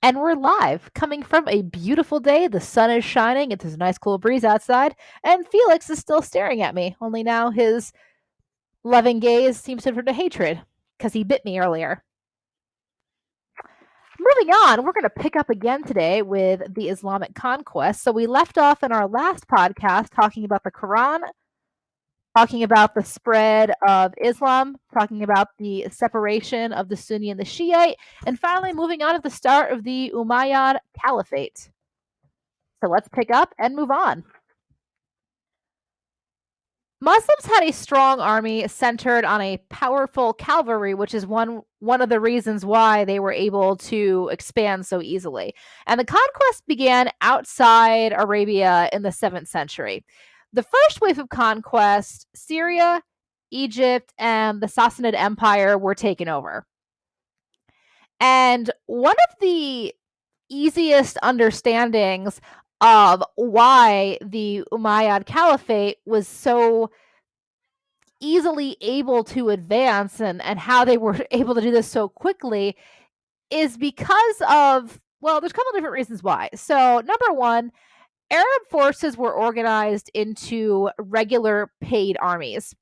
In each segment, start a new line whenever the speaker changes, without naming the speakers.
And we're live, coming from a beautiful day. The sun is shining, there's a nice cool breeze outside, and Felix is still staring at me, only now his loving gaze seems to turn to hatred, because he bit me earlier. Moving on, we're going to pick up again today with the Islamic conquest. So we left off in our last podcast talking about the Quran, talking about the spread of Islam, talking about the separation of the Sunni and the Shiite, and finally moving on to the start of the Umayyad Caliphate. So let's pick up and move on. Muslims had a strong army centered on a powerful cavalry, which is one of the reasons why they were able to expand so easily. And the conquest began outside Arabia in the 7th century. The first wave of conquest, Syria, Egypt, and the Sassanid Empire were taken over. And one of the easiest understandings of why the Umayyad Caliphate was so easily able to advance and how they were able to do this so quickly is because of, well, there's a couple different reasons why. So, number one, Arab forces were organized into regular paid armies.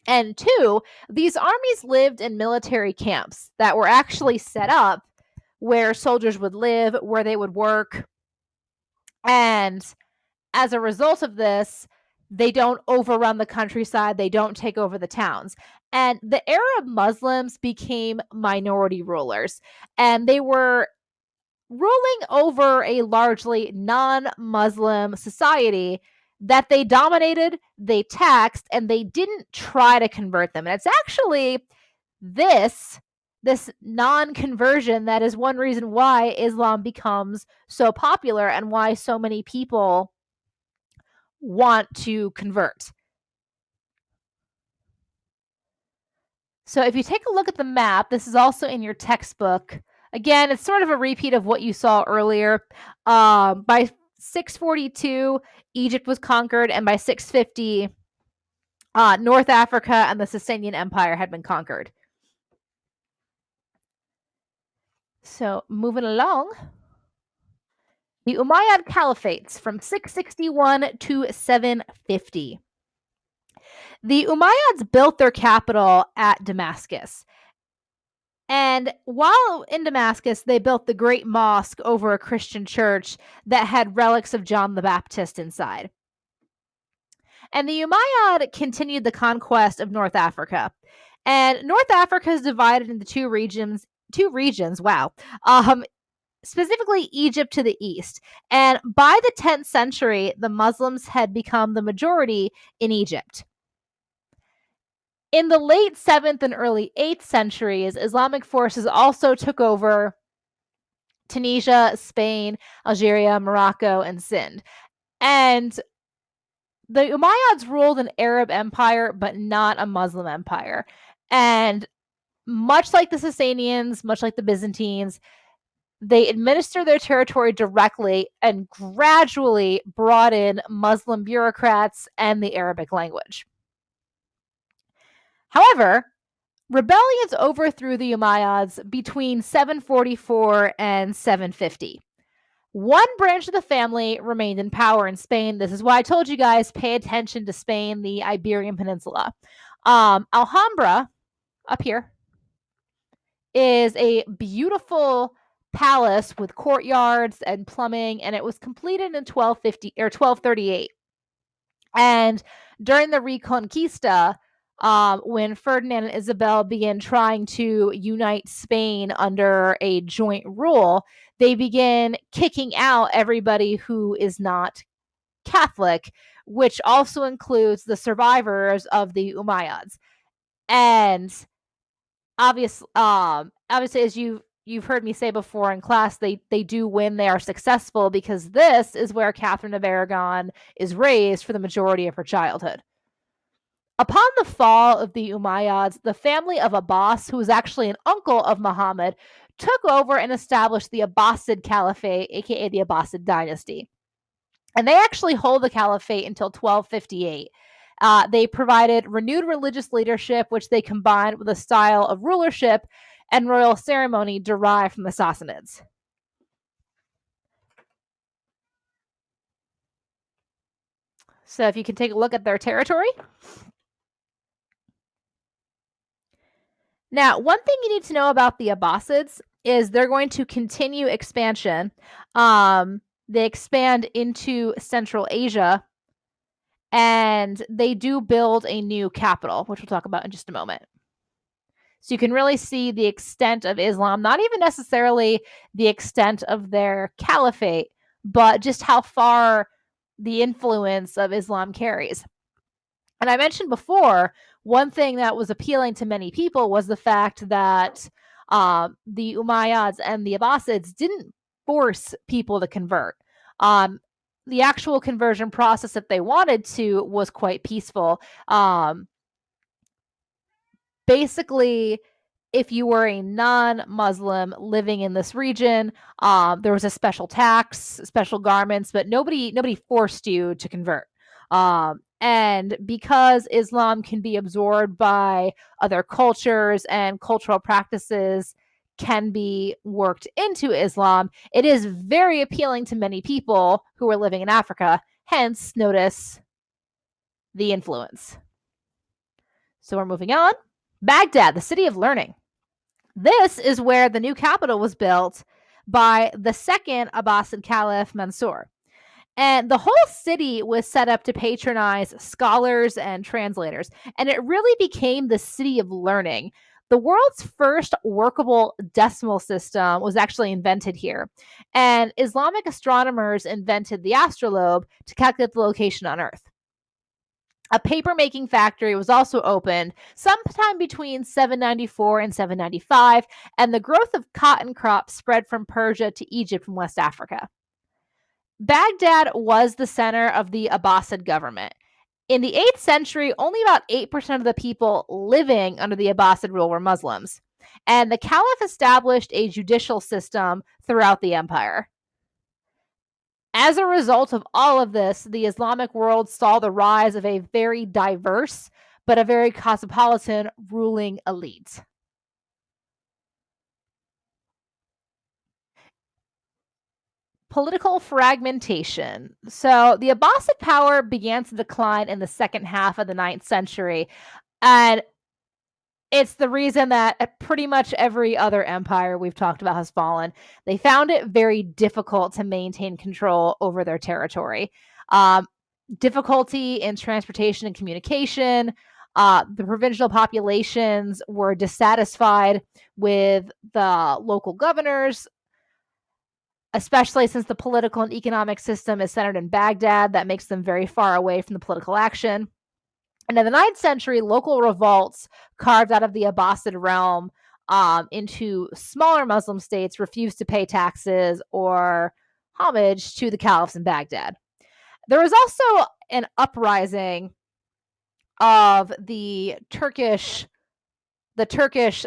And two, these armies lived in military camps that were actually set up where soldiers would live, where they would work. And as a result of this, they don't overrun the countryside, they don't take over the towns. And the Arab Muslims became minority rulers, and they were ruling over a largely non Muslim society that they dominated, they taxed, and they didn't try to convert them. And it's actually this non-conversion that is one reason why Islam becomes so popular and why so many people want to convert. So if you take a look at the map, this is also in your textbook. Again, it's sort of a repeat of what you saw earlier. By 642, Egypt was conquered, and by 650, North Africa and the Sasanian Empire had been conquered. So moving along, the Umayyad Caliphates from 661 to 750. The Umayyads built their capital at Damascus. And while in Damascus, they built the Great Mosque over a Christian church that had relics of John the Baptist inside. And the Umayyad continued the conquest of North Africa. And North Africa is divided into two regions, wow. Specifically Egypt to the east. And by the 10th century, the Muslims had become the majority in Egypt. In the late 7th and early 8th centuries, Islamic forces also took over Tunisia, Spain, Algeria, Morocco, and Sind. And the Umayyads ruled an Arab empire, but not a Muslim empire. And much like the Sasanians, much like the Byzantines, they administered their territory directly and gradually brought in Muslim bureaucrats and the Arabic language. However, rebellions overthrew the Umayyads between 744 and 750. One branch of the family remained in power in Spain. This is why I told you guys, pay attention to Spain, the Iberian Peninsula. Alhambra, up here, is a beautiful palace with courtyards and plumbing, and it was completed in 1250 or 1238. And during the Reconquista, when Ferdinand and Isabel began trying to unite Spain under a joint rule, they began kicking out everybody who is not Catholic, which also includes the survivors of the Umayyads. And obviously, as you've heard me say before in class, they do win, they are successful, because this is where Catherine of Aragon is raised for the majority of her childhood. Upon the fall of the Umayyads, the family of Abbas, who was actually an uncle of Muhammad, took over and established the Abbasid Caliphate, aka the Abbasid dynasty. And they actually hold the caliphate until 1258. They provided renewed religious leadership, which they combined with a style of rulership and royal ceremony derived from the Sassanids. So if you can take a look at their territory. Now, one thing you need to know about the Abbasids is they're going to continue expansion. They expand into Central Asia, and they do build a new capital, which we'll talk about in just a moment. So you can really see the extent of Islam, not even necessarily the extent of their caliphate, but just how far the influence of Islam carries. And I mentioned before, one thing that was appealing to many people was the fact that the Umayyads and the Abbasids didn't force people to convert. The actual conversion process, if they wanted to, was quite peaceful. Basically, if you were a non-Muslim living in this region, there was a special tax, special garments, but nobody forced you to convert. And because Islam can be absorbed by other cultures and cultural practices can be worked into Islam, it is very appealing to many people who are living in Africa. Hence, notice the influence. So we're moving on. Baghdad, the city of learning. This is where the new capital was built by the second Abbasid Caliph Mansur. And the whole city was set up to patronize scholars and translators. And it really became the city of learning. The world's first workable decimal system was actually invented here. And Islamic astronomers invented the astrolabe to calculate the location on Earth. A paper-making factory was also opened sometime between 794 and 795, and the growth of cotton crops spread from Persia to Egypt and West Africa. Baghdad was the center of the Abbasid government. In the 8th century, only about 8% of the people living under the Abbasid rule were Muslims, and the Caliph established a judicial system throughout the empire. As a result of all of this, the Islamic world saw the rise of a very diverse but a very cosmopolitan ruling elite. Political fragmentation. So the Abbasid power began to decline in the second half of the 9th century, and it's the reason that pretty much every other empire we've talked about has fallen. They found it very difficult to maintain control over their territory. Difficulty in transportation and communication. The provincial populations were dissatisfied with the local governors, especially since the political and economic system is centered in Baghdad. That makes them very far away from the political action. And in the 9th century, local revolts carved out of the Abbasid realm into smaller Muslim states refused to pay taxes or homage to the caliphs in Baghdad. There was also an uprising of the Turkish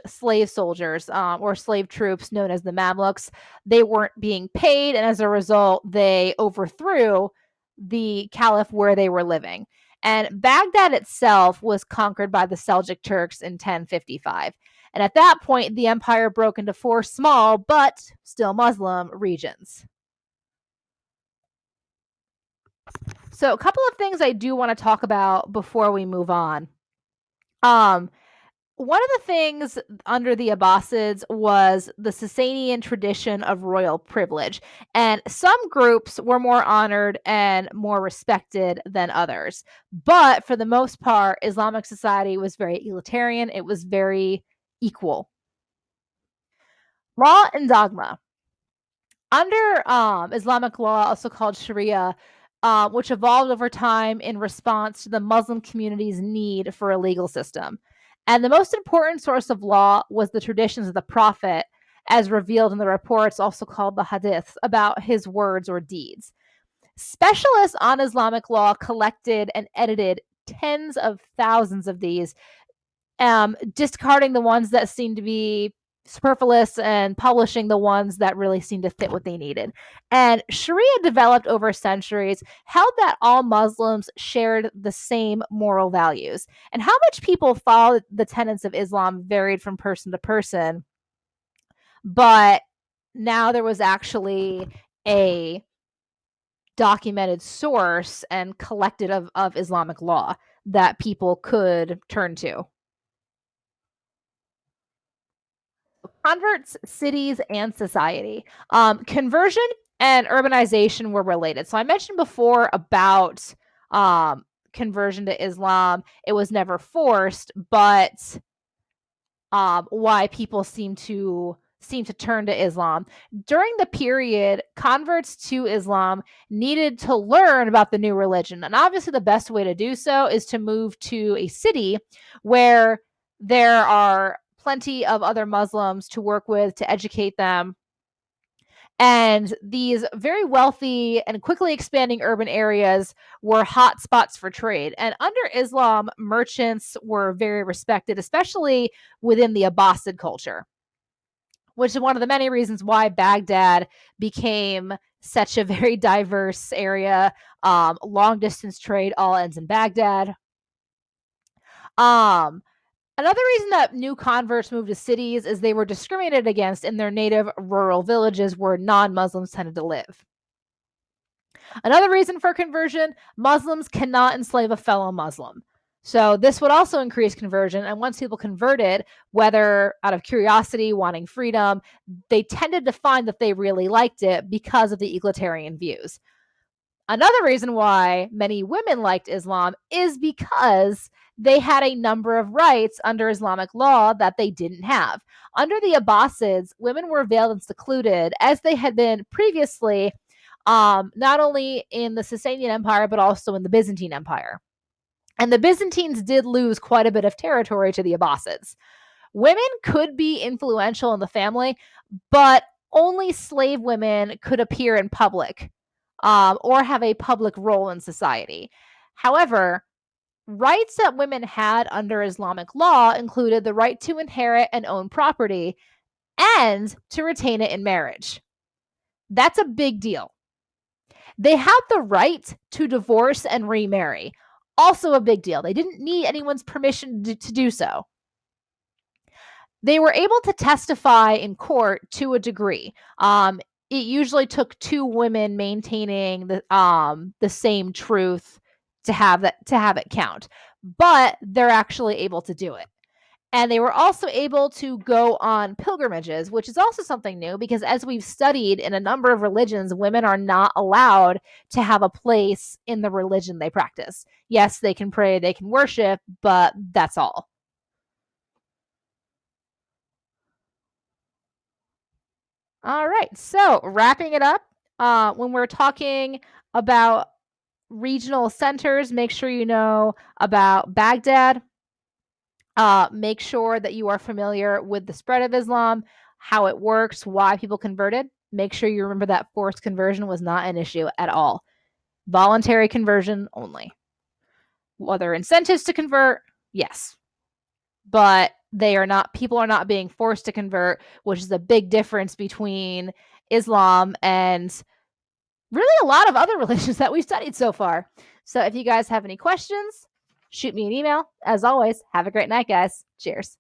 slave soldiers or slave troops known as the Mamluks. They weren't being paid, and as a result, they overthrew the caliph where they were living. And Baghdad itself was conquered by the Seljuk Turks in 1055. And at that point, the empire broke into 4 small but still Muslim regions. So, a couple of things I do want to talk about before we move on. One of the things under the Abbasids was the Sasanian tradition of royal privilege, and some groups were more honored and more respected than others. But for the most part, Islamic society was very egalitarian, it was very equal. Law and dogma. Under Islamic law, also called Sharia, which evolved over time in response to the Muslim community's need for a legal system. And the most important source of law was the traditions of the Prophet, as revealed in the reports, also called the Hadiths, about his words or deeds. Specialists on Islamic law collected and edited tens of thousands of these, discarding the ones that seemed to be superfluous and publishing the ones that really seemed to fit what they needed. And Sharia developed over centuries, held that all Muslims shared the same moral values. And how much people followed the tenets of Islam varied from person to person. But now there was actually a documented source and collected of Islamic law that people could turn to. Converts, cities, and society. Conversion and urbanization were related. So I mentioned before about conversion to Islam. It was never forced, but why people seem to turn to Islam. During the period, converts to Islam needed to learn about the new religion. And obviously, the best way to do so is to move to a city where there are plenty of other Muslims to work with, to educate them. And these very wealthy and quickly expanding urban areas were hot spots for trade. And under Islam, merchants were very respected, especially within the Abbasid culture, which is one of the many reasons why Baghdad became such a very diverse area. Long distance trade all ends in Baghdad. Another reason that new converts moved to cities is they were discriminated against in their native rural villages where non Muslims tended to live. Another reason for conversion, Muslims cannot enslave a fellow Muslim. So this would also increase conversion. And once people converted, whether out of curiosity, wanting freedom, they tended to find that they really liked it because of the egalitarian views. Another reason why many women liked Islam is because they had a number of rights under Islamic law that they didn't have. Under the Abbasids, women were veiled and secluded as they had been previously, not only in the Sasanian Empire, but also in the Byzantine Empire. And the Byzantines did lose quite a bit of territory to the Abbasids. Women could be influential in the family, but only slave women could appear in public or have a public role in society. However, rights that women had under Islamic law included the right to inherit and own property and to retain it in marriage. That's a big deal. They had the right to divorce and remarry. Also a big deal. They didn't need anyone's permission to do so. They were able to testify in court to a degree. It usually took two women maintaining the same truth to have it count, but they're actually able to do it. And they were also able to go on pilgrimages, which is also something new because as we've studied in a number of religions, women are not allowed to have a place in the religion they practice. Yes, they can pray, they can worship, but that's all. All right. So, wrapping it up, when we're talking about regional centers, make sure you know about Baghdad. Make sure that you are familiar with the spread of Islam, how it works, why people converted. Make sure you remember that forced conversion was not an issue at all. Voluntary conversion only. Whether incentives to convert, yes. But people are not being forced to convert, which is a big difference between Islam and really a lot of other religions that we've studied so far. So if you guys have any questions, shoot me an email. As always, have a great night, guys. Cheers.